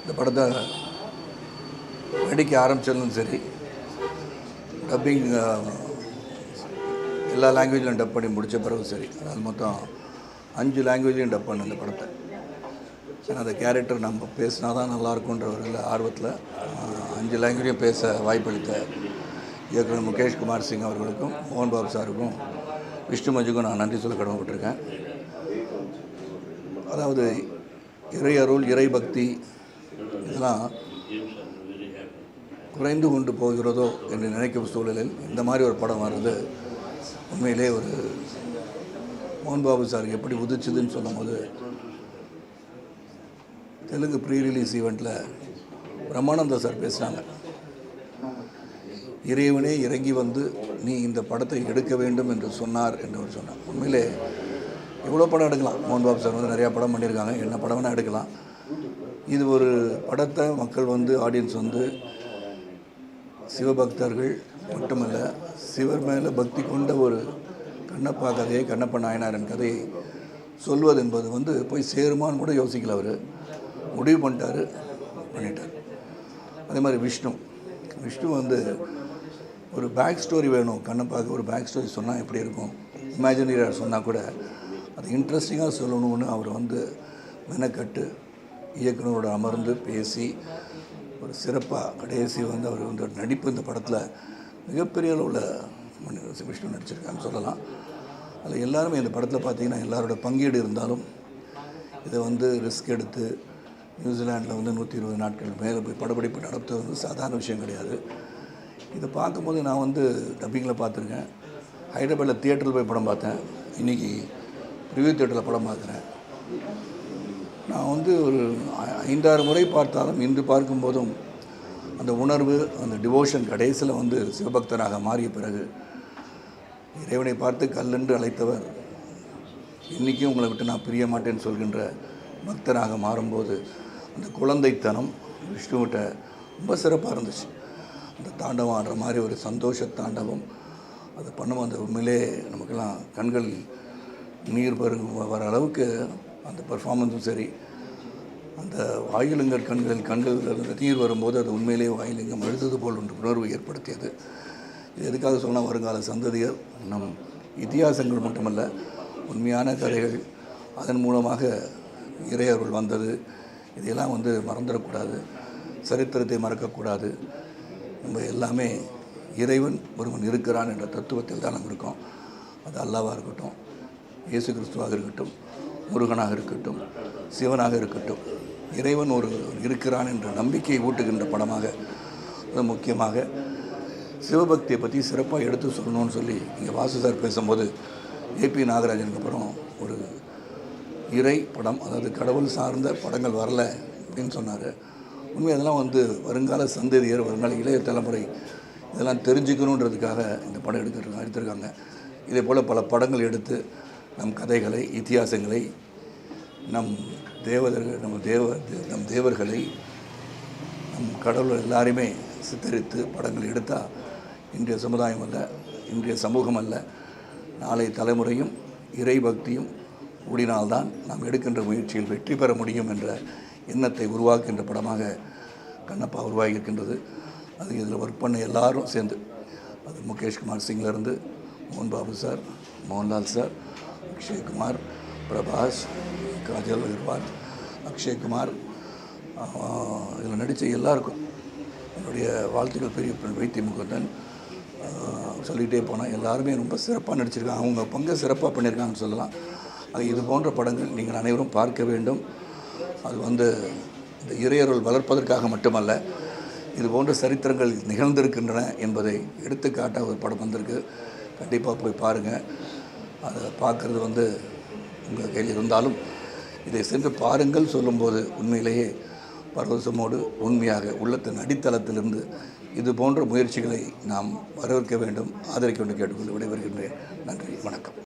இந்த படத்தை நடிக்க ஆரம்பித்தாலும் சரி, டப்பிங் எல்லா லாங்குவேஜ்லையும் டப் பண்ணி முடித்த பிறகு சரி, அது மொத்தம் 5 லாங்குவேஜ்லையும் டப் பண்ண இந்த படத்தை. ஏன்னா அந்த கேரக்டர் நம்ம பேசினா தான் நல்லாயிருக்குன்ற ஒரு ஆர்வத்தில் 5 லாங்குவேஜையும் பேச வாய்ப்பளித்த இயக்குனர் முகேஷ் குமார் சிங் அவர்களுக்கும், மோகன் பாபு சாருக்கும், விஷ்ணு மஞ்சுக்கும் நான் நன்றி சொல்ல கடமைப்பட்டிருக்கேன். அதாவது இறை அருள், இறை பக்தி இதெல்லாம் குறைந்து கொண்டு போகிறதோ என்று நினைக்கும் சூழலில் இந்த மாதிரி ஒரு படம் வர்றது உண்மையிலே ஒரு மோகன் பாபு சாருக்கு எப்படி உதிச்சுதுன்னு சொல்லும்போது, தெலுங்கு ப்ரீ ரிலீஸ் ஈவெண்ட்டில் பிரம்மானந்தா சார் பேசுகிறாங்க. இறைவனே இறங்கி வந்து நீ இந்த படத்தை எடுக்க வேண்டும் என்று சொன்னார் என்று அவர் சொன்னார். உண்மையிலே எவ்வளோ படம் எடுக்கலாம். மோகன் பாபு சார் வந்து நிறையா படம் பண்ணியிருக்காங்க, என்ன படம் வேணால் எடுக்கலாம். இது ஒரு படத்தை மக்கள் வந்து ஆடியன்ஸ் வந்து சிவபக்தர்கள் மட்டுமல்ல, சிவர் மேலே பக்தி கொண்ட ஒரு கண்ணப்பா கதையை, கண்ணப்ப நாயனாரின் கதையை சொல்வது என்பது வந்து போய் சேருமான்னு கூட யோசிக்கல. அவர் முடிவு பண்ணிட்டார். அதே மாதிரி விஷ்ணு வந்து ஒரு பேக் ஸ்டோரி வேணும், கண்ணப்பாவுக்கு ஒரு பேக் ஸ்டோரி சொன்னால் எப்படி இருக்கும், இமேஜினரியாக சொன்னால் கூட அது இன்ட்ரெஸ்டிங்காக சொல்லணும்னு அவர் வந்து மெனக்கட்டு இயக்குனரோடு அமர்ந்து பேசி ஒரு சிறப்பாக கடைசி வந்து அவர் வந்து நடிப்பு இந்த படத்தில் மிகப்பெரிய அளவில் விஷ்ணு நடிச்சிருக்கான்னு சொல்லலாம். அதில் எல்லாருமே இந்த படத்தில் பார்த்திங்கன்னா எல்லாரோட பங்கீடு இருந்தாலும் இதை வந்து ரிஸ்க் எடுத்து நியூசிலாண்டில் வந்து 120 நாட்கள் மேலே போய் படப்பிடிப்பு நடத்துவது வந்து சாதாரண விஷயம் கிடையாது. இதை பார்க்கும்போது நான் வந்து டப்பிங்கில் பார்த்துருக்கேன், ஹைதராபாத்தில் தியேட்டரில் போய் படம் பார்த்தேன், இன்றைக்கி ரிவ்யூ தியேட்டரில் படம் பார்க்குறேன். நான் வந்து ஒரு 5-6 முறை பார்த்தாலும் இன்று பார்க்கும்போதும் அந்த உணர்வு, அந்த டிவோஷன் கடைசியில் வந்து சிவபக்தனாக மாறிய பிறகு இறைவனை பார்த்து கல்லென்று அழைத்தவர் இன்றைக்கும் உங்களை விட்டு நான் பிரிய மாட்டேன்னு சொல்கின்ற பக்தனாக மாறும்போது அந்த குழந்தைத்தனம் விஷ்ணுவிட்ட ரொம்ப சிறப்பாக இருந்துச்சு. அந்த தாண்டவம் ஆடுற மாதிரி ஒரு சந்தோஷ தாண்டவம் அதை பண்ணும். அந்த உண்மையிலே நமக்கெல்லாம் கண்கள் நீர் வர அளவுக்கு அந்த பர்ஃபார்மன்ஸும் சரி, அந்த வாயிலுங்கர் கண்களில் நீர் வரும்போது அது உண்மையிலே வாயிலிங்கம் எழுதுவது போல் ஒன்று உணர்வு ஏற்படுத்தியது. இது எதுக்காக சொன்னால், வருங்கால சந்ததியர் நம் இதிகாசங்கள் மட்டுமல்ல, உண்மையான கதைகள், அதன் மூலமாக இறையருள் வந்தது, இதையெல்லாம் வந்து மறந்துடக்கூடாது, சரித்திரத்தை மறக்கக்கூடாது. நம்ம எல்லாமே இறைவன் ஒருவன் இருக்கிறான் என்ற தத்துவத்தில் தான் நம்ம இருக்கோம். அது அல்லாவாக இருக்கட்டும், இயேசு கிறிஸ்துவாக இருக்கட்டும், முருகனாக இருக்கட்டும், சிவனாக இருக்கட்டும், இறைவன் ஒரு இருக்கிறான் என்ற நம்பிக்கையை ஊட்டுகின்ற படமாக, அது முக்கியமாக சிவபக்தியை பற்றி சிறப்பாக எடுத்து சொல்லணும்னு சொல்லி இங்கே வாசு சார் பேசும்போது ஏபி நாகராஜனுக்கு அப்புறம் ஒரு இறை படம், அதாவது கடவுள் சார்ந்த படங்கள் வரல அப்படின்னு சொன்னார். உண்மை அதெல்லாம் வந்து வருங்கால சந்ததியர், வருங்கால இளைய தலைமுறை இதெல்லாம் தெரிஞ்சுக்கணுன்றதுக்காக இந்த படம் எடுத்திருக்காங்க. இதே போல் பல படங்கள் எடுத்து நம் கதைகளை, இதிகாசங்களை, நம் தேவர்களை, நம் கடவுள் எல்லாரையுமே சித்தரித்து படங்கள் எடுத்தால் இன்றைய சமுதாயம் அல்ல, இன்றைய சமூகம் அல்ல, நாளை தலைமுறையும் இறை பக்தியும் கூடினால்தான் நாம் எடுக்கின்ற முயற்சியில் வெற்றி பெற முடியும் என்ற எண்ணத்தை உருவாக்குகின்ற படமாக கண்ணப்பா உருவாகியிருக்கின்றது. அது இதில் ஒர்க் பண்ண எல்லாரும் சேர்ந்து, அது முகேஷ் குமார் சிங்லேருந்து மோகன் பாபு சார், மோகன்லால் சார், அக்ஷய்குமார், பிரபாஸ், காஜல் அகர்வால், அக்ஷய்குமார், இதில் நடித்த எல்லாருக்கும் என்னுடைய வாழ்த்துக்கள். பெரிய வைத்திய முகுந்தன், சொல்லிகிட்டே போனால் எல்லாருமே ரொம்ப சிறப்பாக நடிச்சிருக்காங்க, அவங்க பங்கை சிறப்பாக பண்ணியிருக்காங்கன்னு சொல்லலாம். அது இது போன்ற படங்கள் நீங்கள் அனைவரும் பார்க்க வேண்டும். அது வந்து இந்த இறையருள் வளர்ப்பதற்காக மட்டுமல்ல, இது போன்ற சரித்திரங்கள் நிகழ்ந்திருக்கின்றன என்பதை எடுத்துக்காட்டாக ஒரு படம் வந்திருக்கு. கண்டிப்பாக போய் பாருங்கள். அதை பார்க்குறது வந்து உங்கள் கையில் இருந்தாலும் இதை சென்று பாருங்கள் சொல்லும்போது உண்மையிலேயே பரவசமோடு உண்மையாக உள்ளத்தின் அடித்தளத்திலிருந்து இது போன்ற முயற்சிகளை நாம் வரவேற்க வேண்டும், ஆதரிக்க வேண்டும் கேட்டுக்கொண்டு விடைபெறுகின்றேன். நன்றி, வணக்கம்.